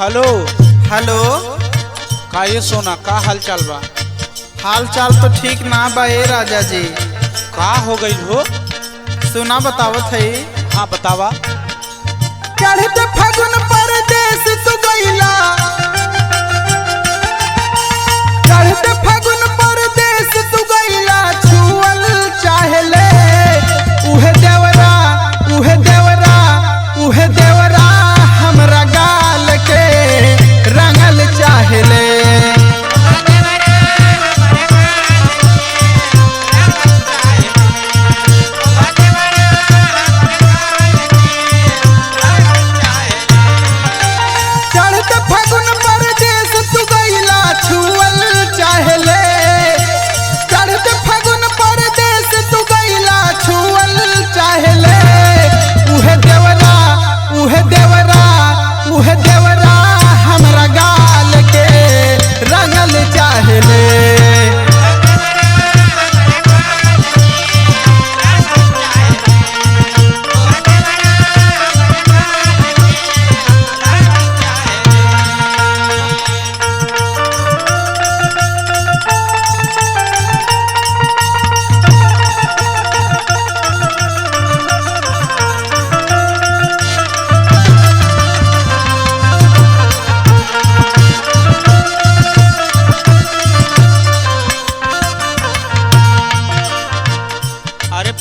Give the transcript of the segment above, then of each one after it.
Hello. Hello. का ये सोना का हाल चाल बा? हाल चाल तो ठीक ना बा ए राजा जी। का हो गई हो? सुना बतावत है। हाँ बतावा। चढ़ते फागुन परदेस तू गइला, चढ़ते फागुन परदेस तू गइला, छुअल चाहले उहे देवरा उहे देवरा उहे देवरा हमरा गाल के रंगल चाहले।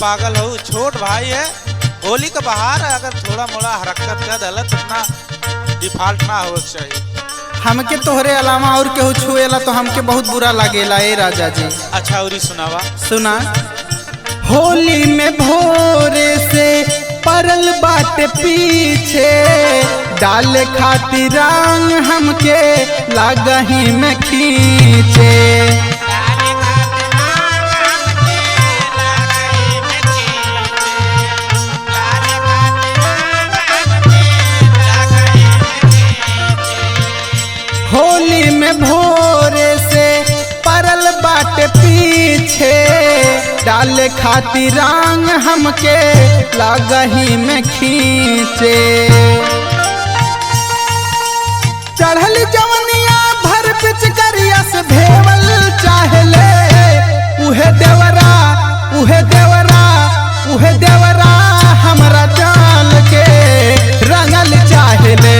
पागल हो, छोट भाई है, होली का बहार है, अगर थोड़ा मोड़ा हरकत कर दला तो इतना डिफॉल्ट ना हो चाहिए। हमके तोहरे अलावा और केहू छुएला तो हमके बहुत बुरा लागेला ए राजा जी। अच्छा और सुनावा। सुना। होली में भोरे से परल बाटे पीछे, डाले खातिर रंग हमके लागही में खींचे। होली में भोरे से परल बाटे पीछे, डाले खातिर रंग हमके लागही में खींचे। चढ़ल जवनिया भर पिचकारिया से भेवल चाहले उहे देवरा उहे देवरा उहे देवरा हमरा चाल के रंगल चाहले।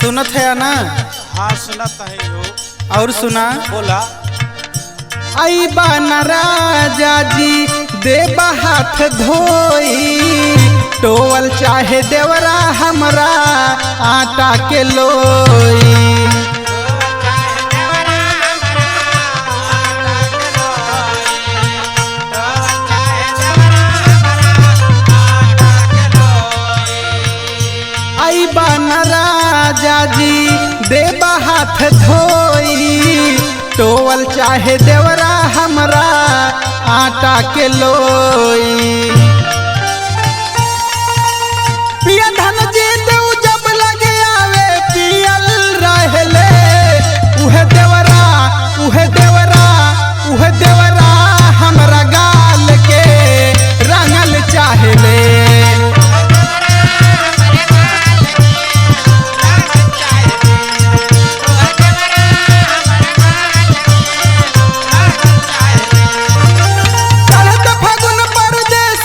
सुनत है ना? हाँ सुनत है हो। और सुना। बोला। आई बाना राजा जी देबा हाथ धोई, टोवल चाहे देवरा हमरा आटा के लोई। आई बाना राजा जी देबा हाथ धोई, टोवल चाहे देवरा हमरा आटा के लोई। पिया धन जी देव जब लगे आवे पियल रहले उहे देवरा उहे देवरा उहे देवरा हमरा गाल के रंगल चाहले। चढ़ते फागुन परदेस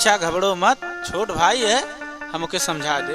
अच्छा घबरो मत, छोट भाई है, हम ओके समझा दे।